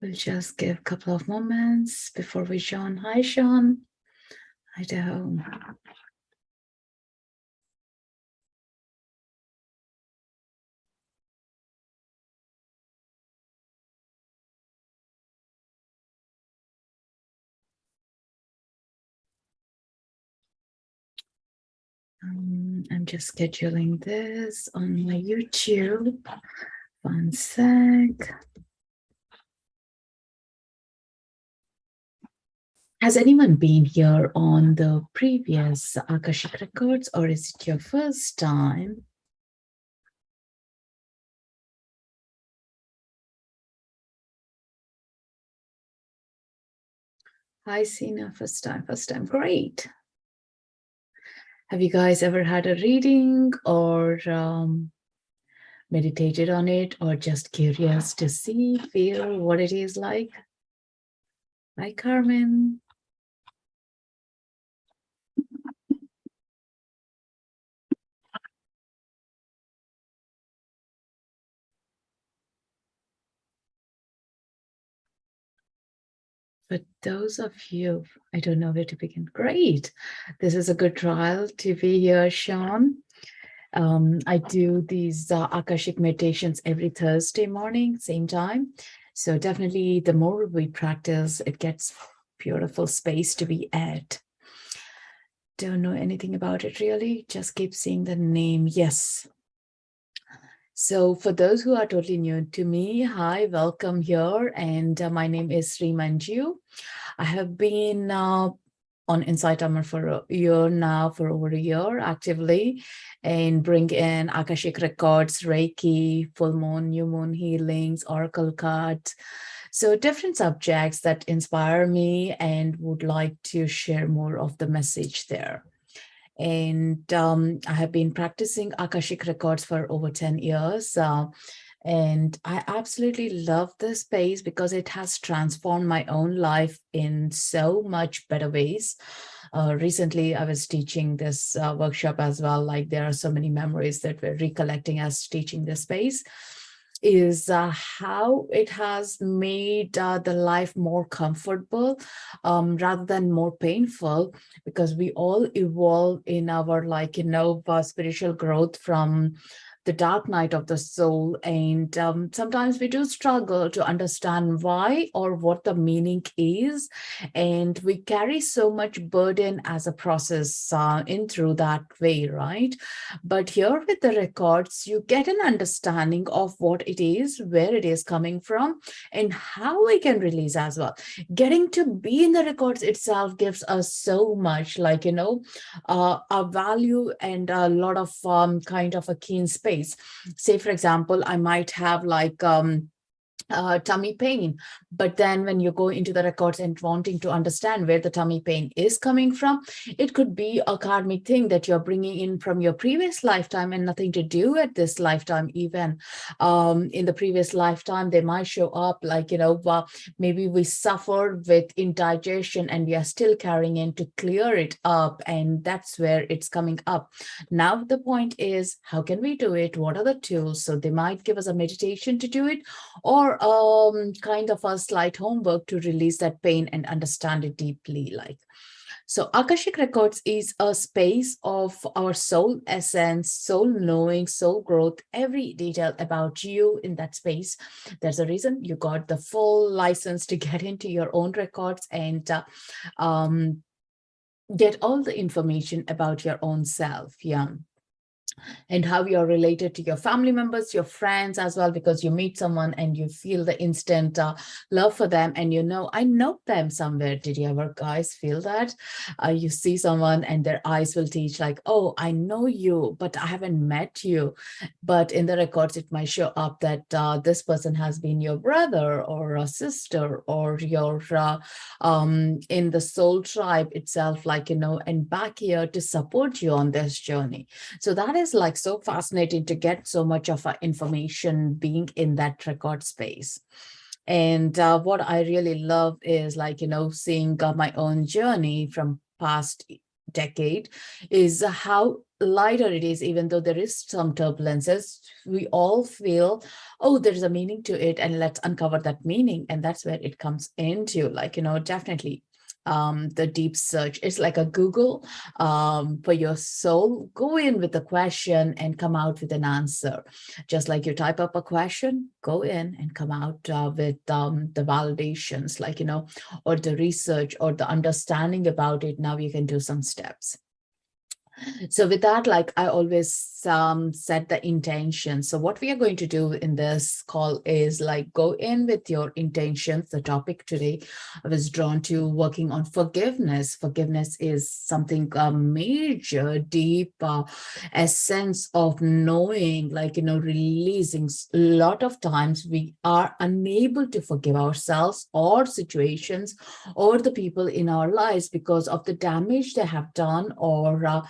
We'll just give a couple of moments before we join. Hi, Sean. Hi, Idaho. I'm just scheduling this on my YouTube. One sec. Has anyone been here on the previous Akashic Records, or is it your first time? Hi, Sina, first time, great. Have you guys ever had a reading or meditated on it, or just curious to see, feel what it is like? Hi, Carmen. For those of you, I don't know where to begin. Great. This is a good trial to be here, Sean. I do these Akashic meditations every Thursday morning, same time. So definitely the more we practice, it gets beautiful space to be at. Don't know anything about it really, just keep seeing the name. Yes. So for those who are totally new to me, hi, welcome here. And my name is Sri Manju. I have been on Insight Timer for a year now, for over a year actively, and bring in Akashic Records, Reiki, full moon, new moon healings, oracle cards. So different subjects that inspire me and would like to share more of the message there. And I have been practicing Akashic Records for over 10 years. And I absolutely love this space because it has transformed my own life in so much better ways. Recently, I was teaching this workshop as well. Like there are so many memories that we're recollecting as teaching this space, is how it has made the life more comfortable rather than more painful, because we all evolve in our spiritual growth from the dark night of the soul. And sometimes we do struggle to understand why or what the meaning is. And we carry so much burden as a process in through that way, right? But here with the records, you get an understanding of what it is, where it is coming from, and how we can release as well. Getting to be in the records itself gives us so much, a value and a lot of kind of a keen space. Say, for example, I might have tummy pain, but then when you go into the records and wanting to understand where the tummy pain is coming from, it could be a karmic thing that you're bringing in from your previous lifetime and nothing to do at this lifetime. Even in the previous lifetime, they might show up maybe we suffered with indigestion and we are still carrying in to clear it up, and that's where it's coming up. Now the point is, how can we do it? What are the tools? So they might give us a meditation to do it, or kind of a slight homework to release that pain and understand it deeply. So Akashic Records is a space of our soul essence, soul knowing, soul growth, every detail about you in that space. There's a reason you got the full license to get into your own records and get all the information about your own self. Yeah. And how you're related to your family members, your friends as well, because you meet someone and you feel the instant love for them, and I know them somewhere. Did you ever guys feel that? You see someone and their eyes will teach like, oh, I know you, but I haven't met you. But in the records, it might show up that this person has been your brother or a sister, or your in the soul tribe itself, and back here to support you on this journey. So that is so fascinating to get so much of our information being in that record space. And what I really love is seeing my own journey from past decade is how lighter it is. Even though there is some turbulences, we all feel, oh, there's a meaning to it, and let's uncover that meaning. And that's where it comes into, like, definitely the deep search. It's like a Google for your soul. Go in with a question and come out with an answer. Just like you type up a question, go in and come out with the validations, like, or the research or the understanding about it. Now you can do some steps. So with that, like I always set the intention. So what we are going to do in this call is like go in with your intentions. The topic today, I was drawn to working on forgiveness. Forgiveness is something major, deep essence of knowing, like, releasing. A lot of times we are unable to forgive ourselves or situations or the people in our lives because of the damage they have done, or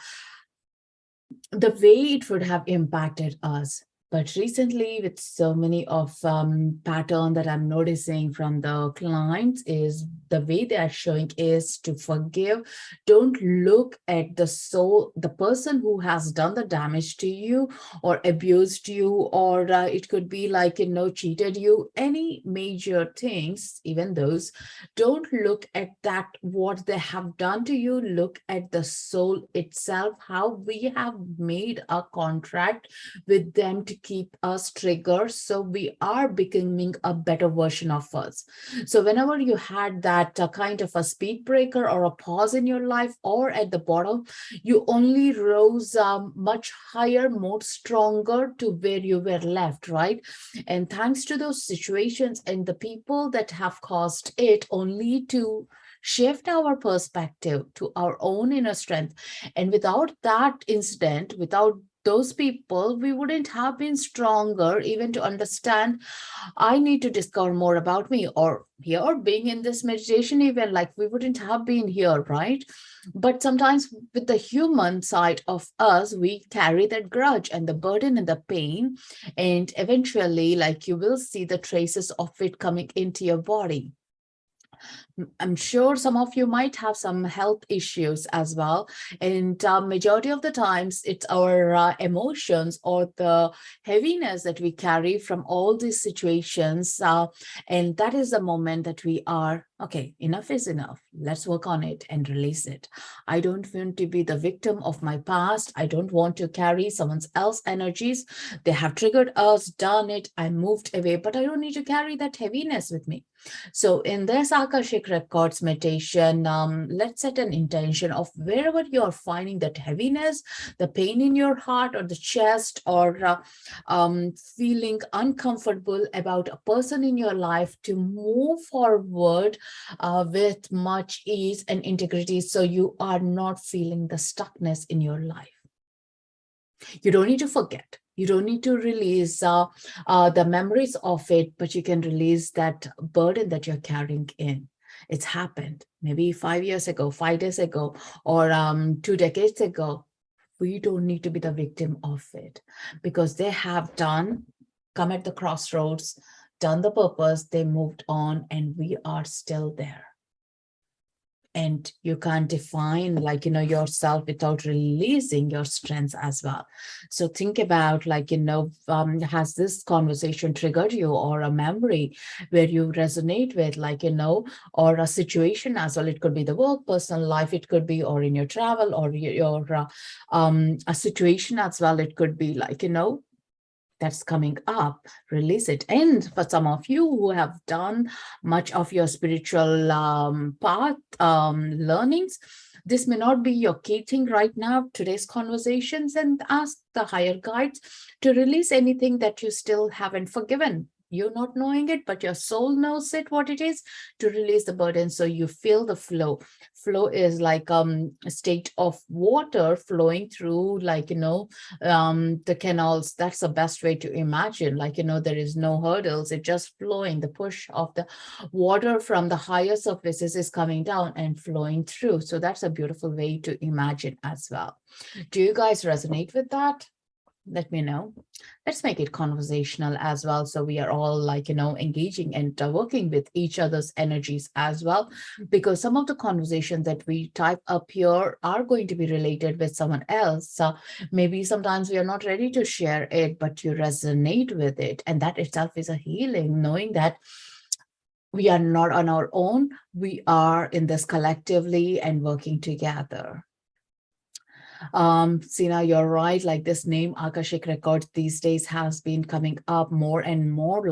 the way it would have impacted us. But recently, with so many of pattern that I'm noticing from the clients, is the way they are showing is to forgive. Don't look at the soul, the person who has done the damage to you or abused you, or it could be like, cheated you, any major things, even those. Don't look at that, what they have done to you. Look at the soul itself, how we have made a contract with them to keep us triggered, so we are becoming a better version of us. So whenever you had that kind of a speed breaker or a pause in your life, or at the bottom, you only rose much higher, more stronger to where you were left, right? And thanks to those situations and the people that have caused it, only to shift our perspective to our own inner strength. And without that incident, without those people, we wouldn't have been stronger even to understand, I need to discover more about me. Or here, being in this meditation, even like we wouldn't have been here, right? But sometimes with the human side of us, we carry that grudge and the burden and the pain. And eventually, like, you will see the traces of it coming into your body. I'm sure some of you might have some health issues as well. And majority of the times, it's our emotions or the heaviness that we carry from all these situations. And that is the moment that we are, okay, enough is enough. Let's work on it and release it. I don't want to be the victim of my past. I don't want to carry someone else's energies. They have triggered us, done it, I moved away, but I don't need to carry that heaviness with me. So in this Akashic Records meditation, let's set an intention of wherever you're finding that heaviness, the pain in your heart or the chest, or feeling uncomfortable about a person in your life, to move forward with much ease and integrity, so you are not feeling the stuckness in your life. You don't need to forget. You don't need to release the memories of it, but you can release that burden that you're carrying in. It's happened maybe 5 years ago, 5 days ago, or 2 decades ago. We don't need to be the victim of it, because they have come at the crossroads, done the purpose, they moved on, and we are still there. And you can't define, like, yourself without releasing your strengths as well. So think about, like, has this conversation triggered you, or a memory where you resonate with, like, or a situation as well. It could be the work, personal life, it could be, or in your travel, or your a situation as well. It could be like, that's coming up, release it. And for some of you who have done much of your spiritual path learnings, this may not be your key thing right now, today's conversations, and ask the higher guides to release anything that you still haven't forgiven. You're not knowing it, but your soul knows it, what it is, to release the burden, so you feel the flow. Flow is like a state of water flowing through, like, the canals. That's the best way to imagine, like, there is no hurdles, it's just flowing. The push of the water from the higher surfaces is coming down and flowing through. So that's a beautiful way to imagine as well. Do you guys resonate with that? let me know. Let's make it conversational as well. So we are all like, engaging and working with each other's energies as well. Because some of the conversations that we type up here are going to be related with someone else. So maybe sometimes we are not ready to share it, but you resonate with it. And that itself is a healing, knowing that we are not on our own. We are in this collectively and working together. Sina, you're right. Like this name Akashic Records these days has been coming up more and more.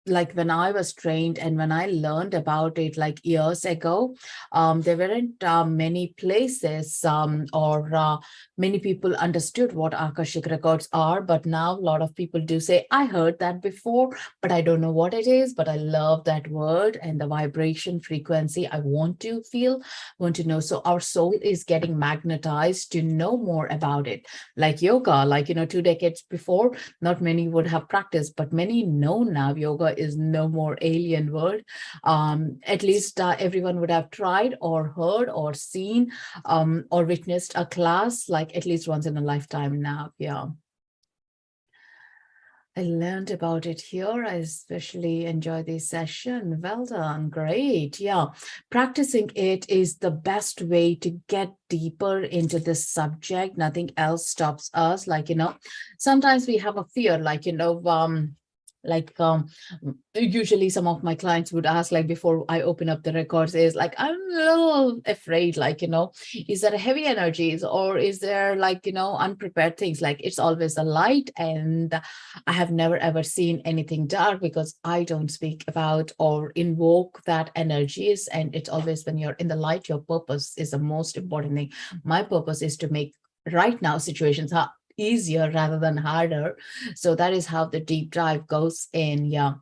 Like when I was trained and when I learned about it like years ago, there weren't many places or many people understood what Akashic Records are. But now a lot of people do say, I heard that before, but I don't know what it is. But I love that word and the vibration frequency. I want to feel, want to know. So our soul is getting magnetized to know more about it. Like yoga, like, 2 decades before, not many would have practiced, but many know now yoga is no more alien word. At least everyone would have tried or heard or seen or witnessed a class like at least once in a lifetime now. Yeah. I learned about it here. I especially enjoy this session. Well done. Great. Yeah. Practicing it is the best way to get deeper into this subject. Nothing else stops us. Like, sometimes we have a fear, like usually some of my clients would ask like before I open up the records is like I'm a little afraid, like is there heavy energies or is there like unprepared things? Like it's always the light, and I have never ever seen anything dark because I don't speak about or invoke that energies. And it's always when you're in the light, your purpose is the most important thing. My purpose is to make right now situations easier rather than harder. So that is how the deep dive goes in. Yeah.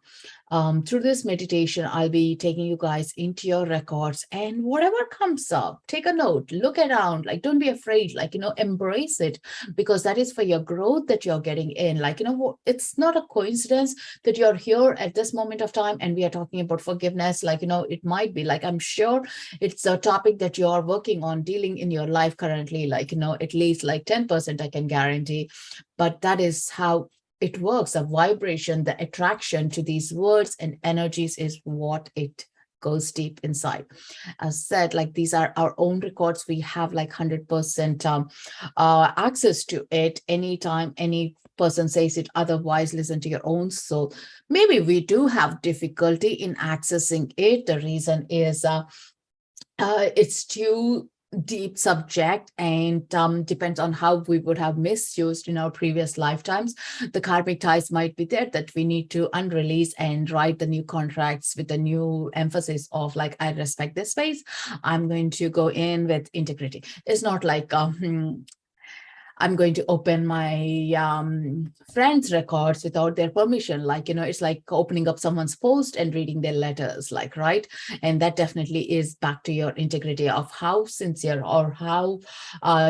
Through this meditation, I'll be taking you guys into your records, and whatever comes up, take a note, look around, like don't be afraid, like, embrace it, because that is for your growth that you're getting in. Like, it's not a coincidence that you're here at this moment of time and we are talking about forgiveness. Like, it might be like, I'm sure it's a topic that you're working on dealing in your life currently, like, at least like 10%, I can guarantee. But that is how it works. The vibration, the attraction to these words and energies is what it goes deep inside. As said, like these are our own records. We have like 100% access to it anytime any person says it otherwise. Listen to your own soul. Maybe we do have difficulty in accessing it. The reason is it's too deep subject, and depends on how we would have misused in our previous lifetimes. The karmic ties might be there that we need to unrelease and write the new contracts with the new emphasis of like, I respect this space, I'm going to go in with integrity. It's not like I'm going to open my friends' records without their permission. Like, it's like opening up someone's post and reading their letters, like, right? And that definitely is back to your integrity of how sincere or how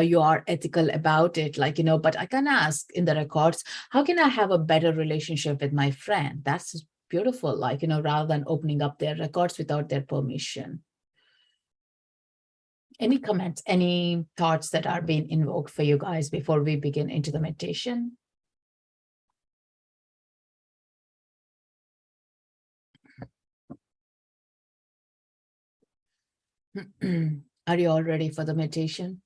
you are ethical about it. Like, but I can ask in the records, how can I have a better relationship with my friend? That's beautiful, like, rather than opening up their records without their permission. Any comments, any thoughts that are being invoked for you guys before we begin into the meditation? Are you all ready for the meditation?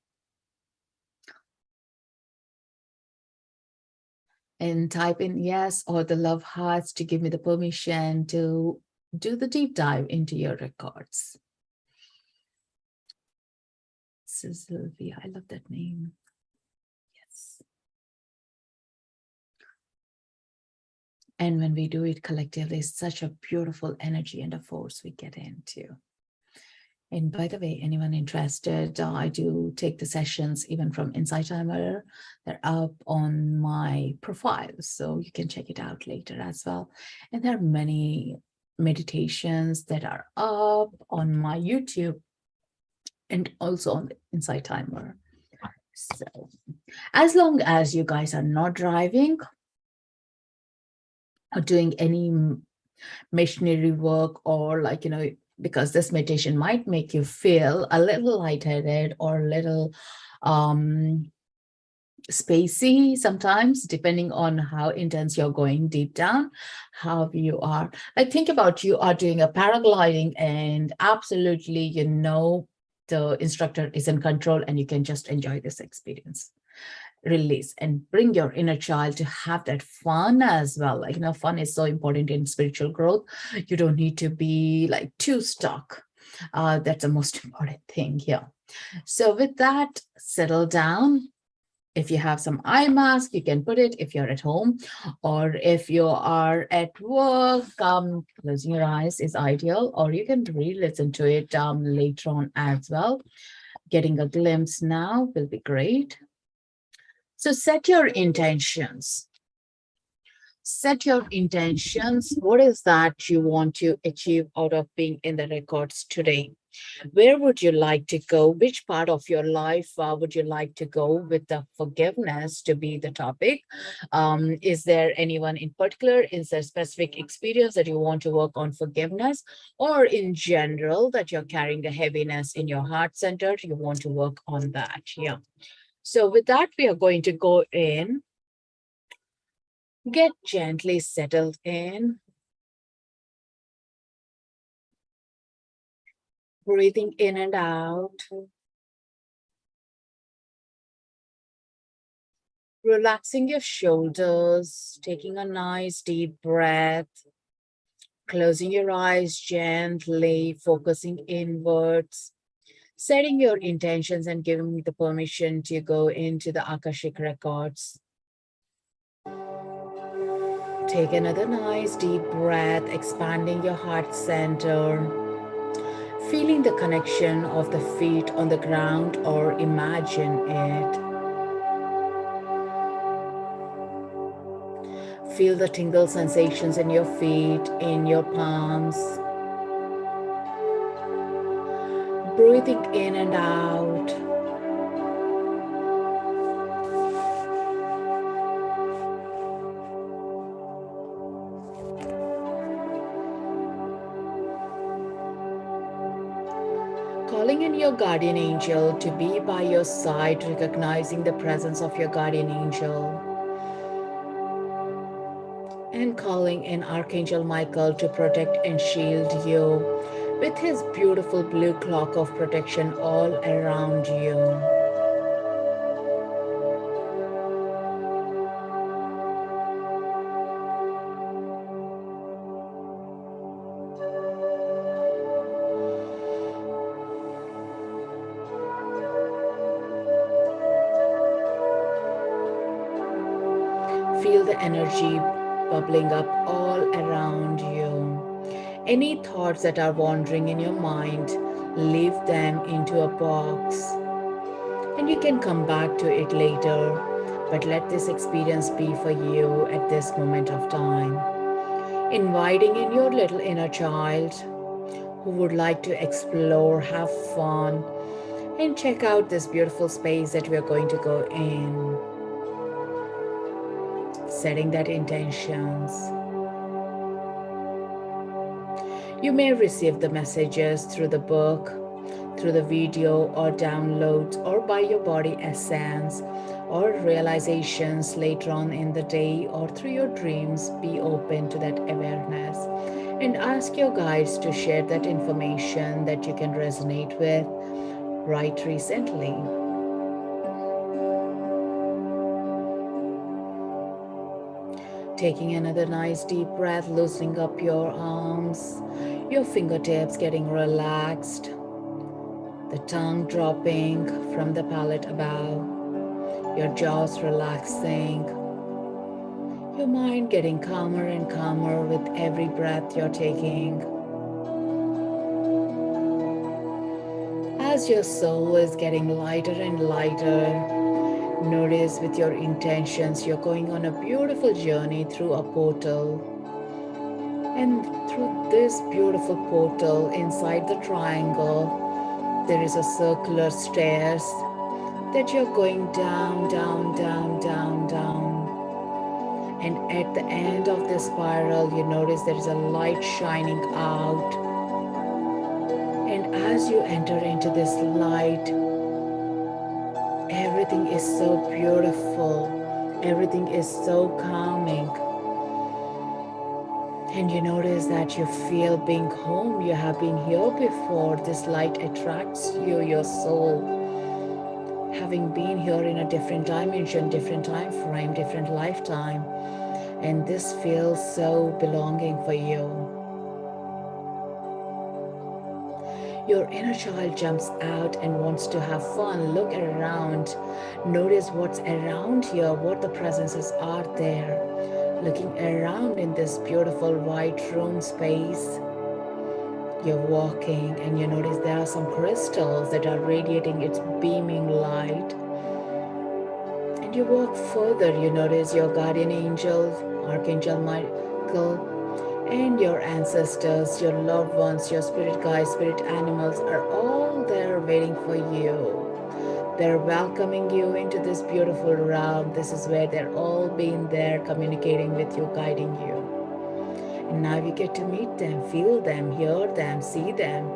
And type in yes or the love hearts to give me the permission to do the deep dive into your records. Sylvia, I love that name. Yes. And when we do it collectively, it's such a beautiful energy and a force we get into. And by the way, anyone interested, I do take the sessions even from Insight Timer. They're up on my profile, so you can check it out later as well. And there are many meditations that are up on my YouTube and also on the Insight Timer. So as long as you guys are not driving or doing any missionary work, or like, because this meditation might make you feel a little lightheaded or a little spacey sometimes, depending on how intense you're going deep down, how you are. Like, think about you are doing a paragliding and absolutely, the instructor is in control and you can just enjoy this experience. Release and bring your inner child to have that fun as well. Like, fun is so important in spiritual growth. You don't need to be like too stuck. That's the most important thing here. So with that, settle down. If you have some eye mask, you can put it if you're at home, or if you are at work, closing your eyes is ideal, or you can re-listen to it later on as well. Getting a glimpse now will be great. So set your intentions. Set your intentions. What is that you want to achieve out of being in the records today? Where would you like to go? Which part of your life would you like to go with the forgiveness to be the topic? Is there anyone in particular? Is there a specific experience that you want to work on forgiveness? Or in general, that you're carrying a heaviness in your heart center, you want to work on that? Yeah. So with that, we are going to go in. Get gently settled in. Breathing in and out. Relaxing your shoulders, taking a nice deep breath. Closing your eyes gently, focusing inwards. Setting your intentions and giving the permission to go into the Akashic Records. Take another nice deep breath, expanding your heart center. Feeling the connection of the feet on the ground or imagine it. Feel the tingle sensations in your feet, in your palms. Breathing in and out. Calling in your guardian angel to be by your side, recognizing the presence of your guardian angel. And calling in Archangel Michael to protect and shield you with his beautiful blue cloak of protection all around you. Feel the energy bubbling up all around you. Any thoughts that are wandering in your mind, leave them into a box. And you can come back to it later, but let this experience be for you at this moment of time. Inviting in your little inner child who would like to explore, have fun, and check out this beautiful space that we are going to go in. Setting that intentions. You may receive the messages through the book, through the video or downloads, or by your body essence or realizations later on in the day or through your dreams. Be open to that awareness and ask your guides to share that information that you can resonate with right recently. Taking another nice deep breath, loosening up your arms, your fingertips getting relaxed, the tongue dropping from the palate above, your jaws relaxing, your mind getting calmer and calmer with every breath you're taking. As your soul is getting lighter and lighter, notice with your intentions you're going on a beautiful journey through a portal. And through this beautiful portal inside the triangle, there is a circular stairs that you're going down, down, down, down, down. And at the end of the spiral, you notice there is a light shining out. And as you enter into this light, everything is so beautiful. Everything is so calming. And you notice that you feel being home. You have been here before. This light attracts you, your soul. Having been here in a different dimension, different time frame, different lifetime. And this feels so belonging for you. Your inner child jumps out and wants to have fun. Look around. Notice what's around here, what the presences are there. Looking around in this beautiful white room space, you're walking and you notice there are some crystals that are radiating its beaming light. And you walk further, you notice your guardian angel, Archangel Michael, and your ancestors, your loved ones, your spirit guides, spirit animals are all there waiting for you. They're welcoming you into this beautiful realm. This is where they're all being there, communicating with you, guiding you. And now you get to meet them, feel them, hear them, see them.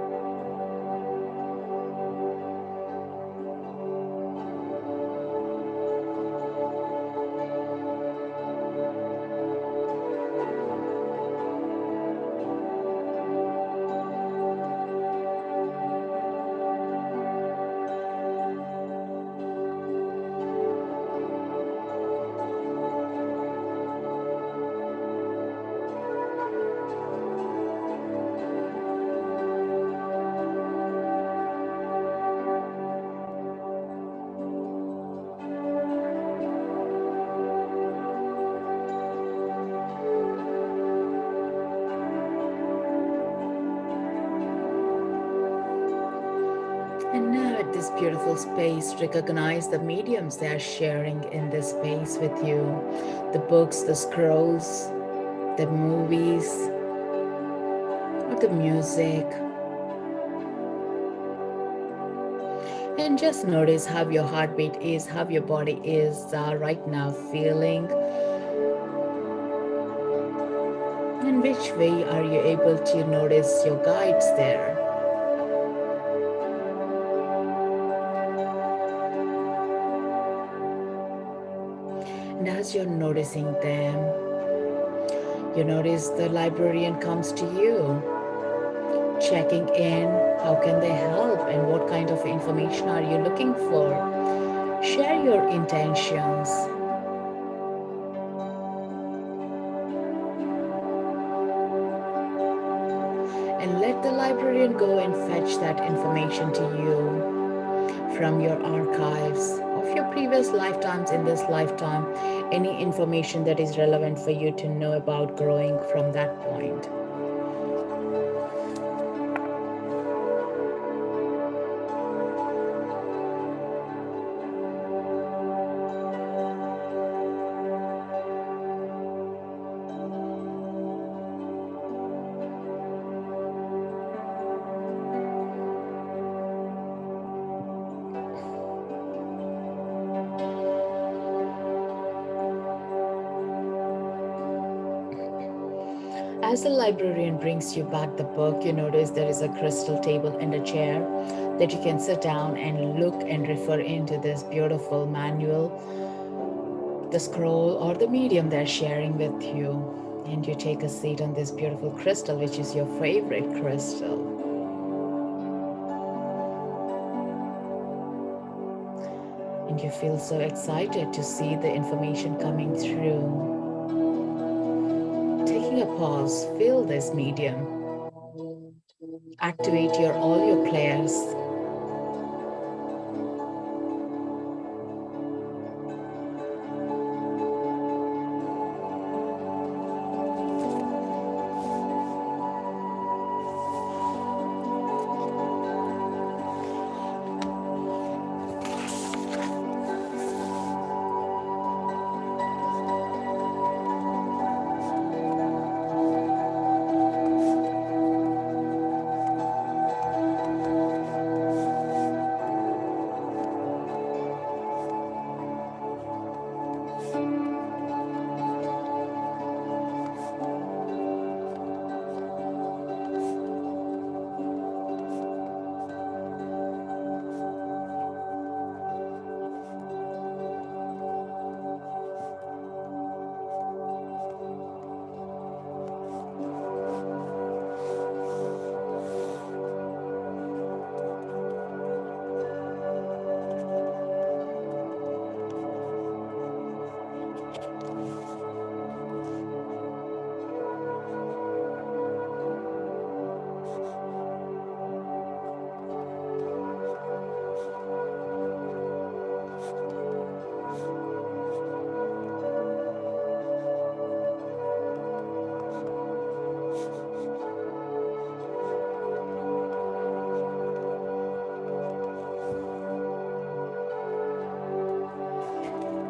And now at this beautiful space, recognize the mediums they are sharing in this space with you. The books, the scrolls, the movies, or the music. And just notice how your heartbeat is, how your body is right now feeling. In which way are you able to notice your guides there? And as you're noticing them, you notice the librarian comes to you, checking in. How can they help and what kind of information are you looking for? Share your intentions. And let the librarian go and fetch that information to you from your archives of your previous lifetimes in this lifetime, any information that is relevant for you to know about growing from that point. As the librarian brings you back the book, you notice there is a crystal table and a chair that you can sit down and look and refer into this beautiful manual, the scroll or the medium they're sharing with you. And you take a seat on this beautiful crystal, which is your favorite crystal. And you feel so excited to see the information coming through. Taking a pause, feel this medium. Activate all your clairs.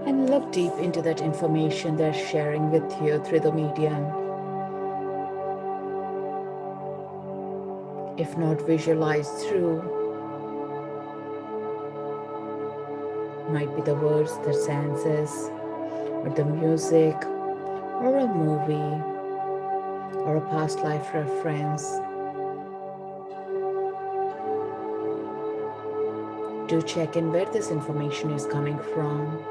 and look deep into that information they're sharing with you through the medium. If not visualized through, might be the words, the senses, or the music, or a movie, or a past life reference. Do check in where this information is coming from.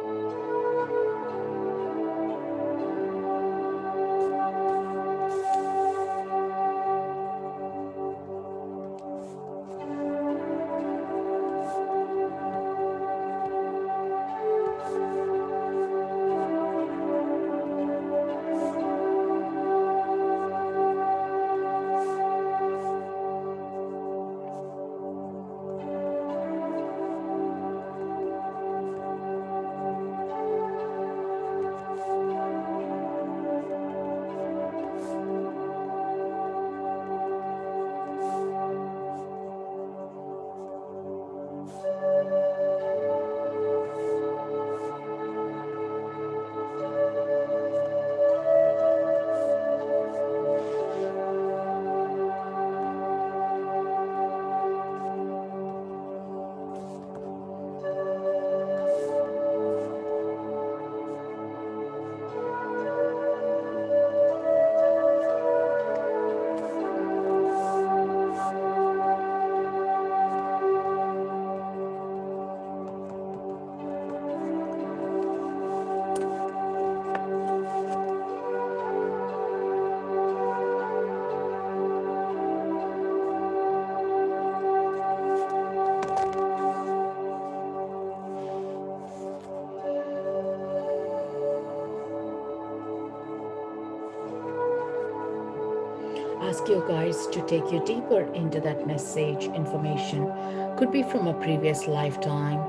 Ask your guides to take you deeper into that message information. Could be from a previous lifetime.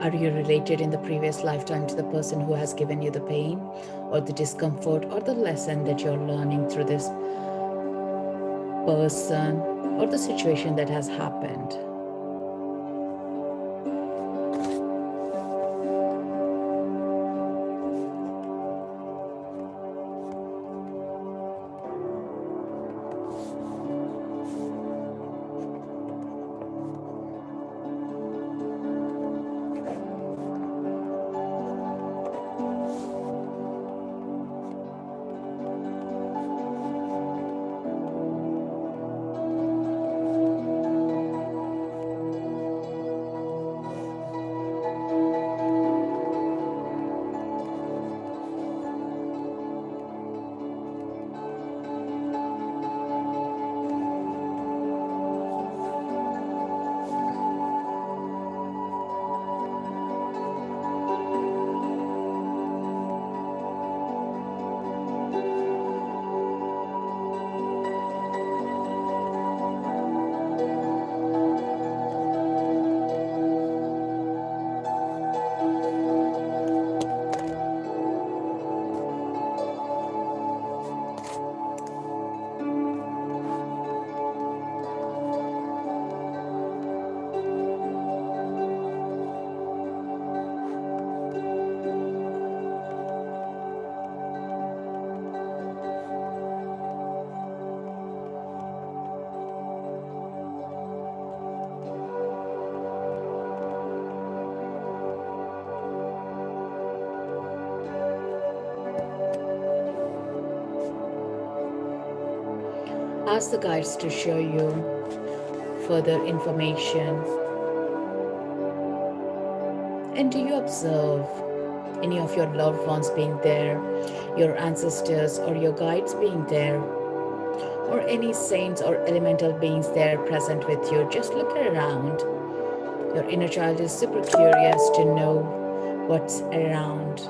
Are you related in the previous lifetime to the person who has given you the pain or the discomfort or the lesson that you're learning through this person or the situation that has happened? Ask the guides to show you further information. And do you observe any of your loved ones being there, your ancestors or your guides being there, or any saints or elemental beings there present with you? Just look around. Your inner child is super curious to know what's around.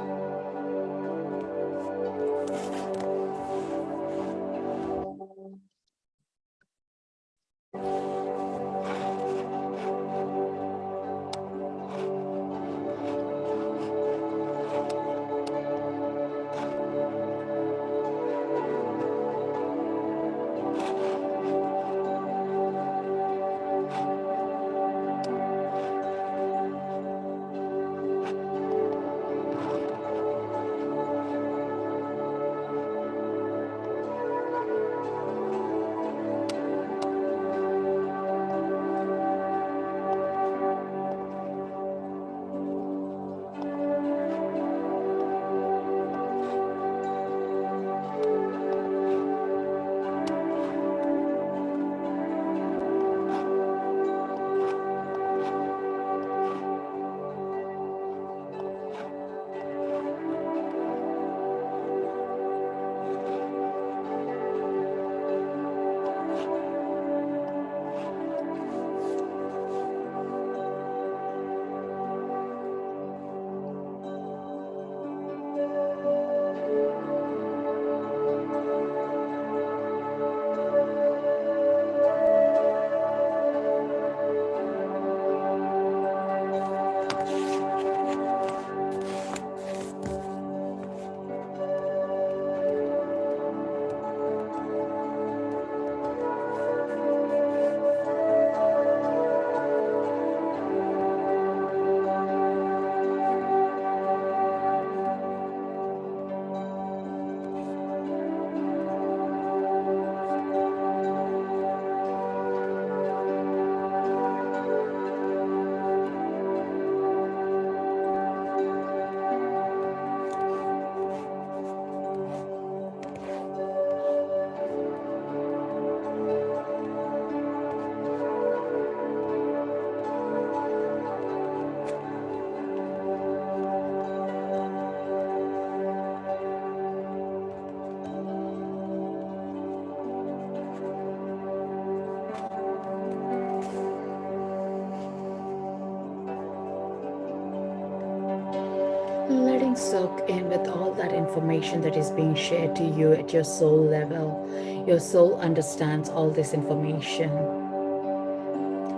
soak in with all that information that is being shared to you at your soul level. Your soul understands all this information.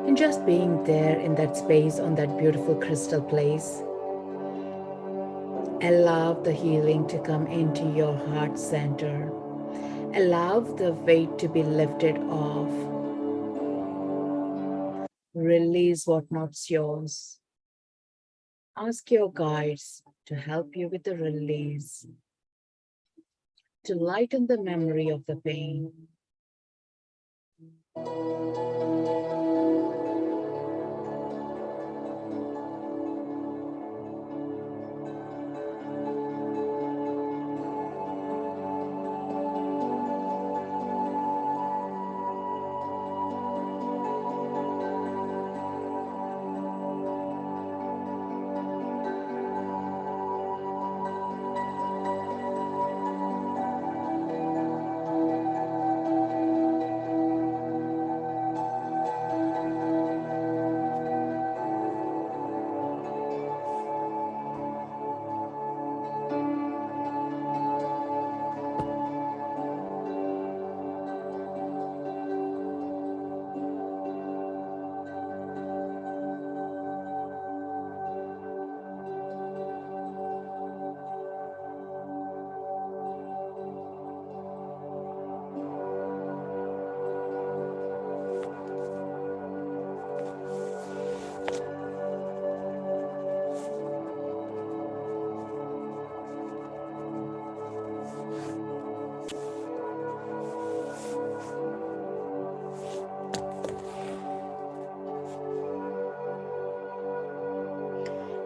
And just being there in that space on that beautiful crystal place, allow the healing to come into your heart center. Allow the weight to be lifted off. Release what not's yours. Ask your guides to help you with the release, to lighten the memory of the pain.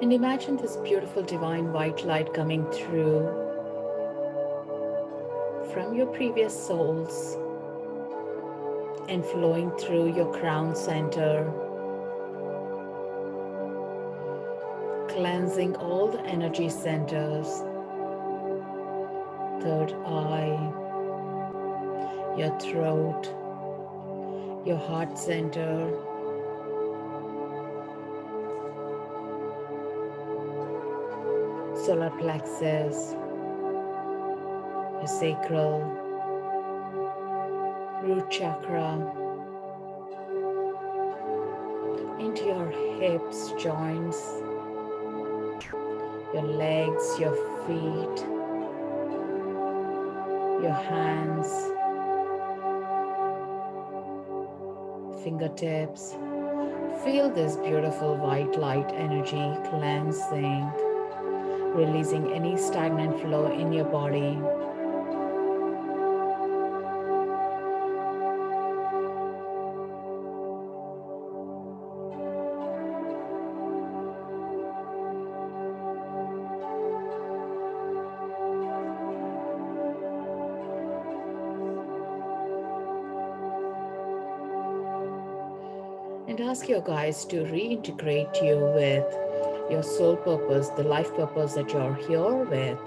And imagine this beautiful divine white light coming through from your previous souls and flowing through your crown center, cleansing all the energy centers, third eye, your throat, your heart center, solar plexus, your sacral, root chakra, into your hips, joints, your legs, your feet, your hands, fingertips. Feel this beautiful white light energy cleansing, releasing any stagnant flow in your body. And ask your guides to reintegrate you with your soul purpose, the life purpose that you're here with.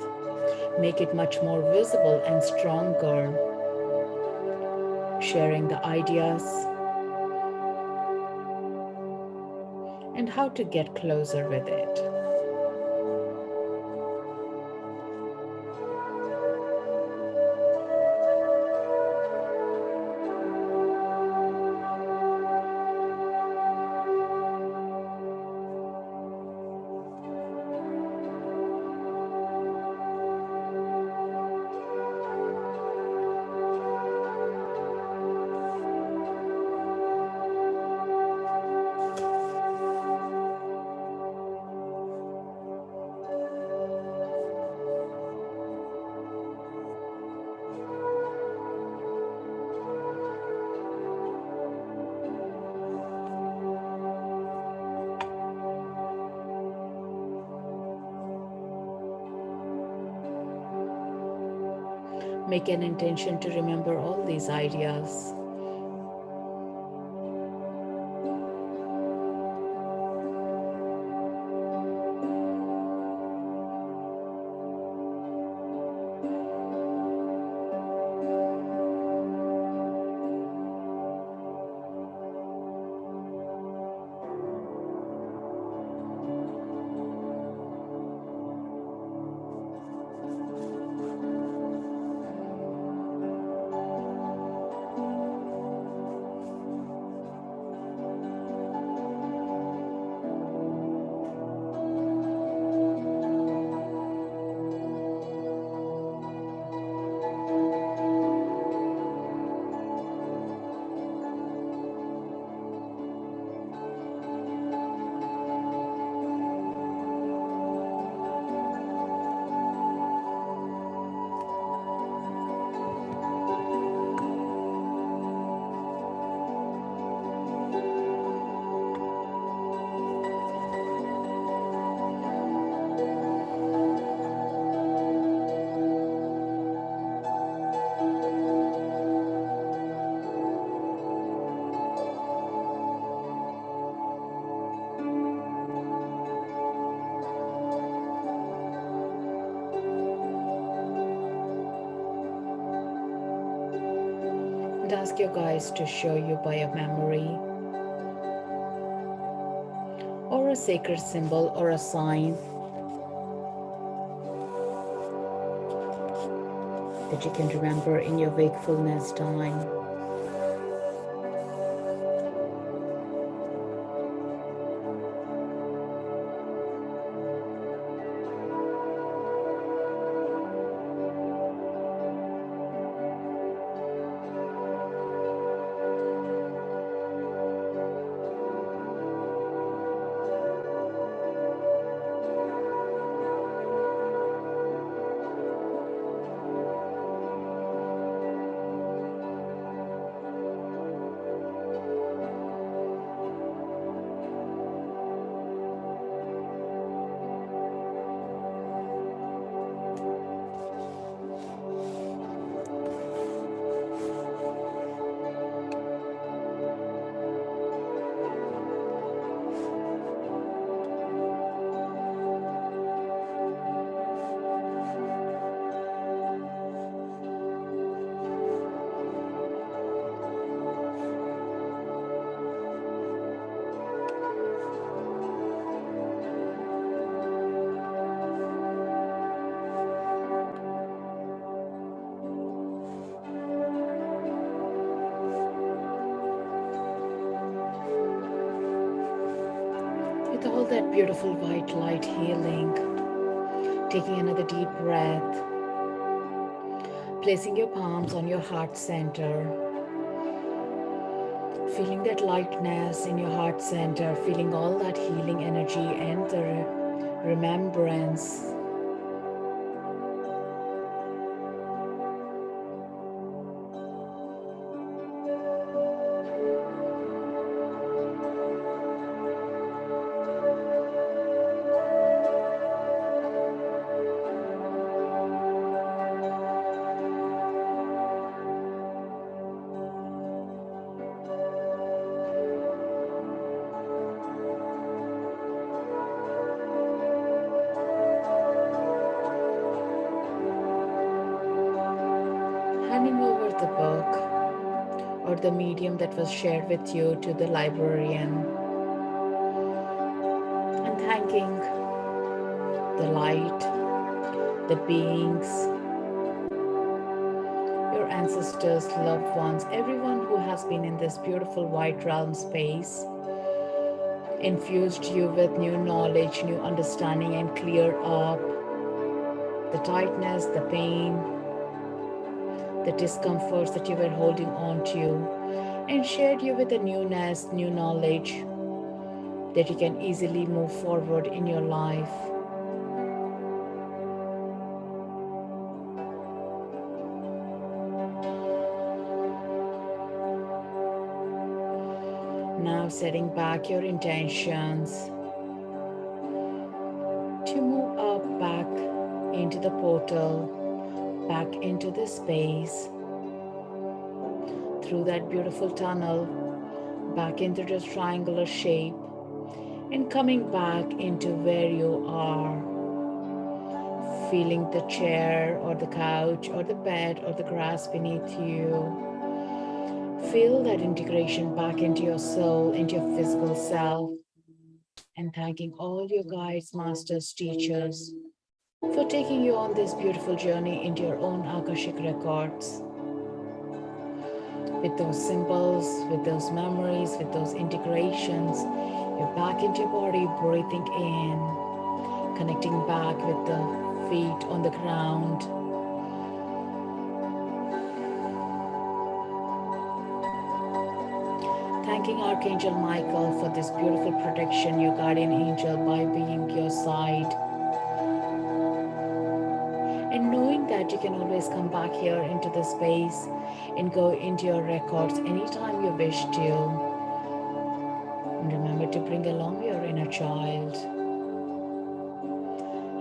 Make it much more visible and stronger, sharing the ideas and how to get closer with it. Make an intention to remember all these ideas. ask your guides to show you by a memory or a sacred symbol or a sign that you can remember in your wakefulness time. With all that beautiful white light healing, taking another deep breath, placing your palms on your heart center, feeling that lightness in your heart center, feeling all that healing energy and the remembrance. Handing over the book or the medium that was shared with you to the librarian and thanking the light, the beings, your ancestors, loved ones, everyone who has been in this beautiful white realm space, infused you with new knowledge, new understanding, and cleared up the tightness, the pain, the discomforts that you were holding on to, and shared you with a newness, new knowledge that you can easily move forward in your life. Now setting back your intentions to move up back into the portal, back into the space, through that beautiful tunnel, back into the triangular shape, and coming back into where you are, feeling the chair or the couch or the bed or the grass beneath you. Feel that integration back into your soul, into your physical self, and thanking all your guides, masters, teachers for taking you on this beautiful journey into your own Akashic Records. With those symbols, with those memories, with those integrations, you're back into your body, breathing in, connecting back with the feet on the ground. Thanking Archangel Michael for this beautiful protection, your guardian angel, by being your side. And knowing that you can always come back here into the space and go into your records anytime you wish to. And remember to bring along your inner child.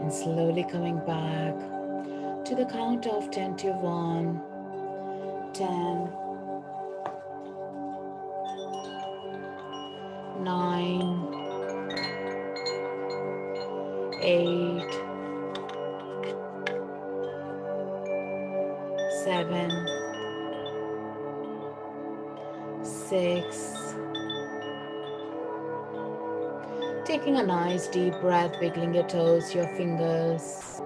And slowly coming back to the count of 10 to 1, 10, 9, 8, 7, 6. Taking a nice deep breath, wiggling your toes, your fingers.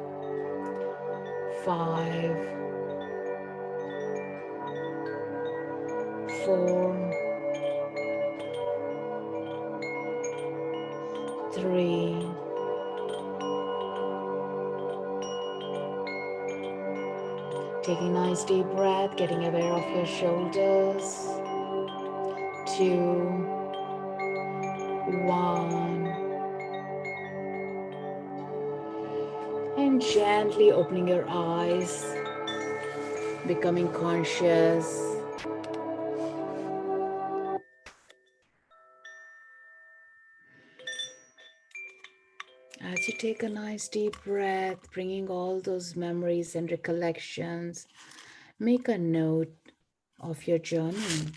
5, 4, 3, 2. Taking a nice deep breath, getting aware of your shoulders. 2, 1. And gently opening your eyes, becoming conscious. As you take a nice deep breath, bringing all those memories and recollections, make a note of your journey.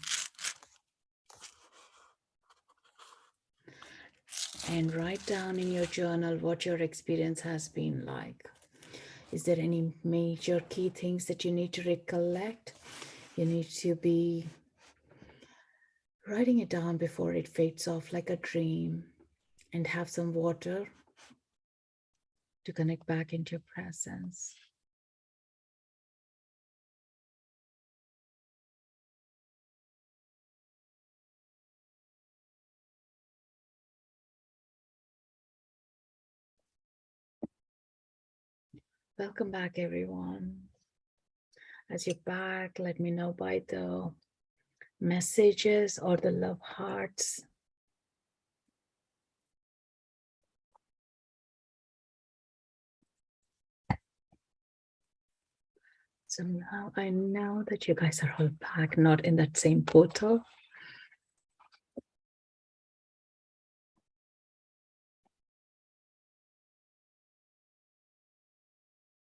And write down in your journal what your experience has been like. Is there any major key things that you need to recollect? You need to be writing it down before it fades off like a dream, and have some water to connect back into your presence. Welcome back, everyone. As you're back, let me know by the messages or the love hearts. So now I know that you guys are all back, not in that same portal.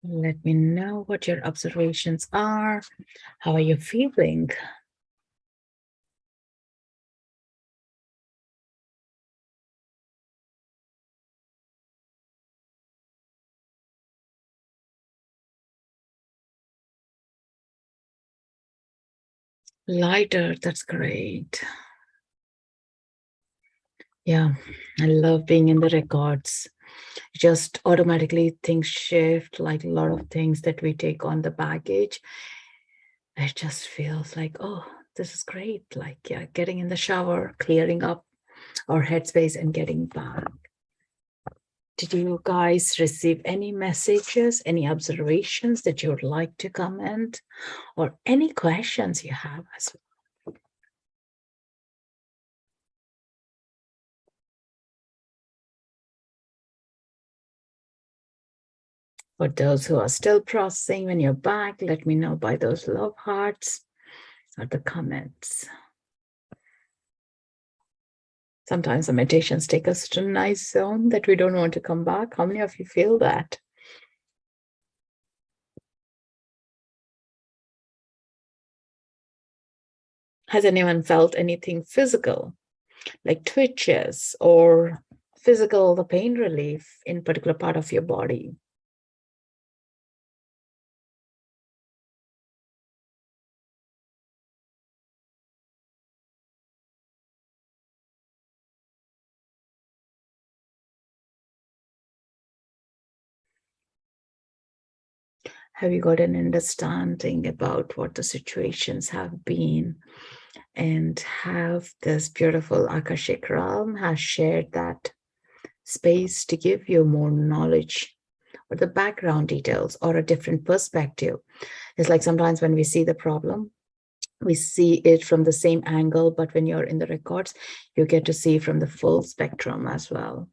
Let me know what your observations are. How are you feeling? Lighter, that's great. Yeah, I love being in the records. Just automatically things shift, like a lot of things that we take on the baggage. It just feels like, oh, this is great. Like, yeah, getting in the shower, clearing up our headspace and getting back. Did you guys receive any messages, any observations that you would like to comment, or any questions you have as well? For those who are still processing, when you're back, let me know by those love hearts or the comments. Sometimes the meditations take us to a nice zone that we don't want to come back. How many of you feel that? Has anyone felt anything physical, like twitches or physical, the pain relief in particular part of your body? Have you got an understanding about what the situations have been, and have this beautiful Akashic realm has shared that space to give you more knowledge or the background details or a different perspective? It's like sometimes when we see the problem, we see it from the same angle, but when you're in the records, you get to see from the full spectrum as well.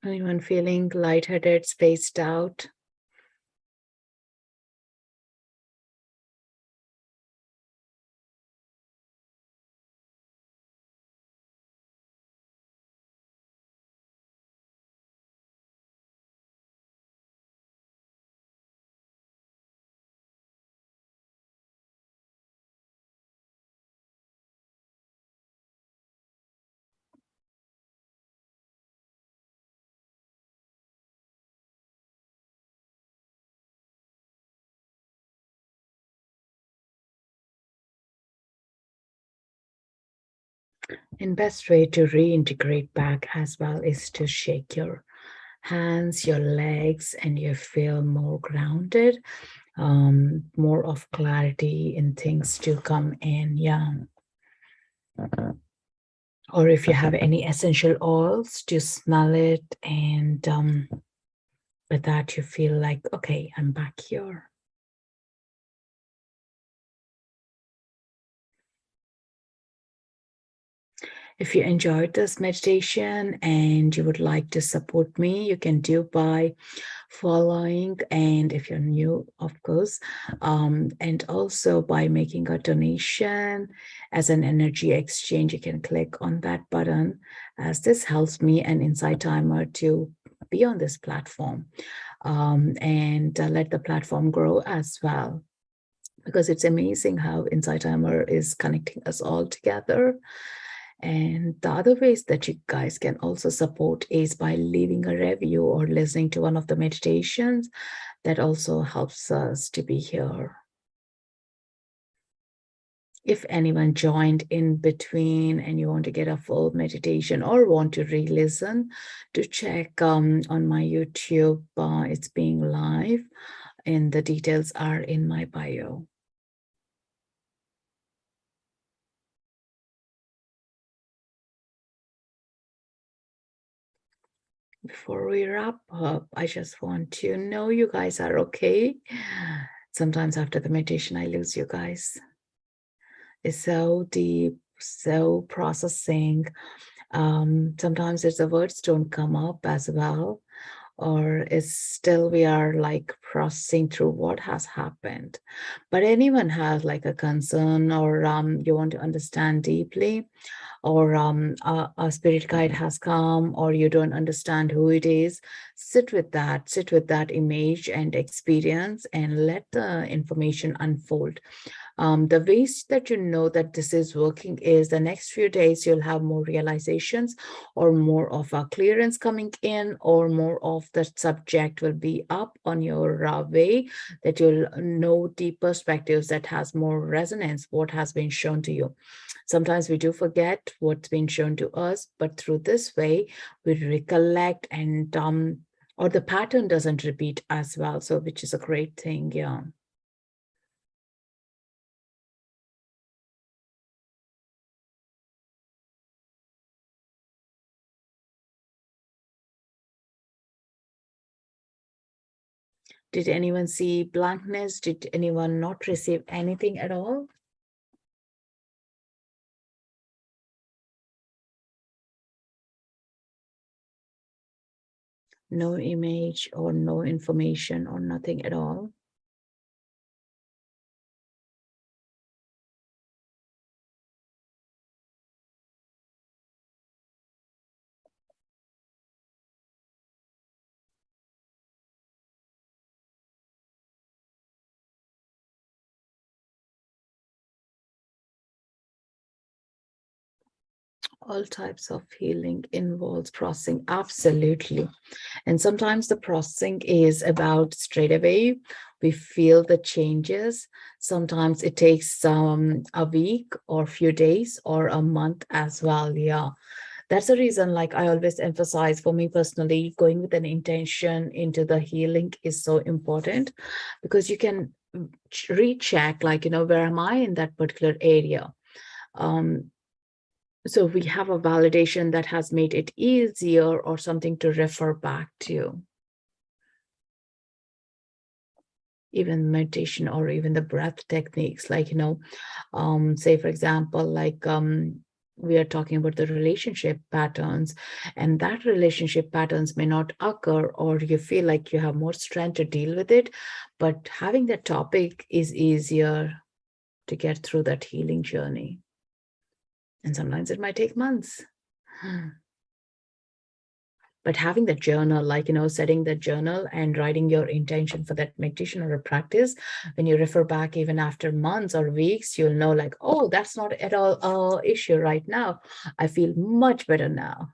Anyone feeling lightheaded, spaced out? And best way to reintegrate back as well is to shake your hands, your legs, and you feel more grounded, more of clarity in things to come in. Yeah. Or if you have any essential oils, to smell it, and with that you feel like, okay, I'm back here. If you enjoyed this meditation and you would like to support me, you can do by following, and if you're new, of course, and also by making a donation as an energy exchange. You can click on that button, as this helps me and Insight Timer to be on this platform, and let the platform grow as well. Because it's amazing how Insight Timer is connecting us all together. And the other ways that you guys can also support is by leaving a review or listening to one of the meditations. That also helps us to be here. If anyone joined in between and you want to get a full meditation or want to re-listen, to check on my YouTube. It's being live and the details are in my bio. Before we wrap up, I just want to know you guys are okay. Sometimes after the meditation, I lose you guys. It's so deep, so processing. Sometimes it's the words don't come up as well, or it's still we are like processing through what has happened. But anyone has like a concern, or you want to understand deeply, or a spirit guide has come, or you don't understand who it is, sit with that image and experience, and let the information unfold. The ways that you know that this is working is the next few days you'll have more realizations, or more of a clearance coming in, or more of the subject will be up on your way, that you'll know deep perspectives that has more resonance what has been shown to you. Sometimes we do forget what's been shown to us, but through this way we recollect, and or the pattern doesn't repeat as well, so which is a great thing. Yeah. Did anyone see blankness? Did anyone not receive anything at all? No image or no information or nothing at all? All types of healing involves processing, absolutely. And sometimes the processing is about straight away. We feel the changes. Sometimes it takes a week or few days or a month as well. Yeah. That's the reason, like I always emphasize, for me personally, going with an intention into the healing is so important, because you can recheck, like, where am I in that particular area? Um, so we have a validation that has made it easier, or something to refer back to. Even meditation or even the breath techniques, like, say for example, like we are talking about the relationship patterns, and that relationship patterns may not occur, or you feel like you have more strength to deal with it, but having that topic is easier to get through that healing journey. And sometimes it might take months. But having the journal, like, setting the journal and writing your intention for that meditation or a practice, when you refer back even after months or weeks, you'll know like, oh, that's not at all a issue right now. I feel much better now.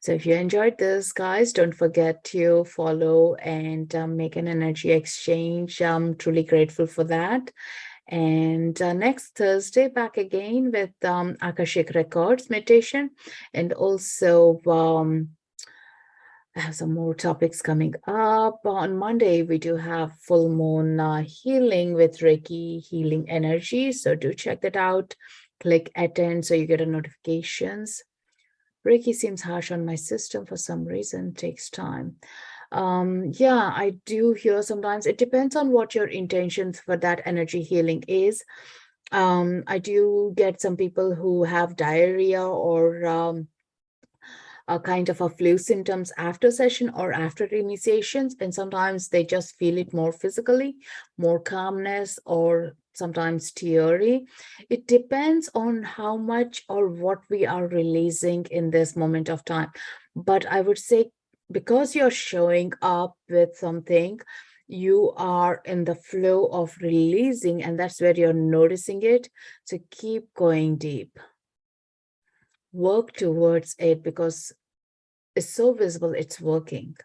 So if you enjoyed this, guys, don't forget to follow and make an energy exchange. I'm truly grateful for that. And next Thursday, back again with Akashic Records meditation. And also, I have some more topics coming up. On Monday, we do have full moon healing with Reiki healing energy. So do check that out. Click attend so you get a notifications. Reiki seems harsh on my system for some reason. It takes time. Yeah, I do hear sometimes. It depends on what your intentions for that energy healing is. I do get some people who have diarrhea or a kind of a flu symptoms after session or after initiations, and sometimes they just feel it more physically, more calmness, or sometimes teary. It depends on how much or what we are releasing in this moment of time. But I would say, because you're showing up with something, you are in the flow of releasing, and that's where you're noticing it. So keep going deep, work towards it, because it's so visible, it's working.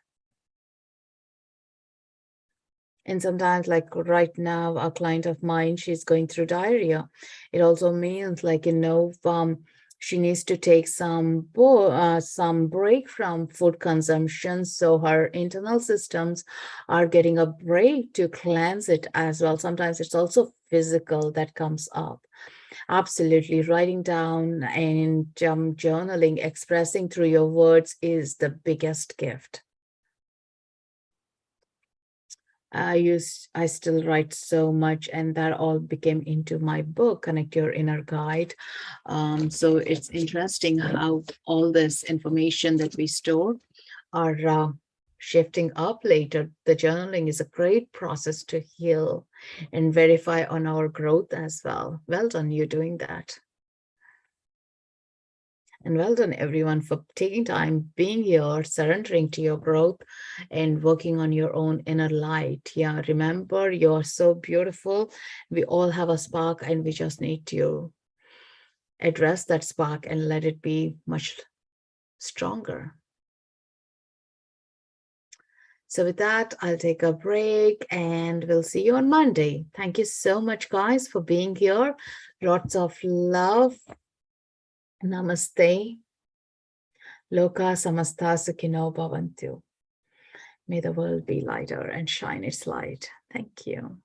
And sometimes, like right now, a client of mine, she's going through diarrhea. It also means, like, she needs to take some break from food consumption, so her internal systems are getting a break to cleanse it as well. Sometimes it's also physical that comes up. Absolutely. Writing down and journaling, expressing through your words is the biggest gift. I still write so much, and that all became into my book, Connect Your Inner Guide. So it's interesting how all this information that we store are shifting up later. The journaling is a great process to heal and verify on our growth as well. Well done, you doing that. And well done, everyone, for taking time, being here, surrendering to your growth, and working on your own inner light. Yeah, remember, you're so beautiful. We all have a spark, and we just need to address that spark and let it be much stronger. So with that, I'll take a break and we'll see you on Monday. Thank you so much, guys, for being here. Lots of love. Namaste. Loka samasta sukhino bhavantu. May the world be lighter and shine its light. Thank you.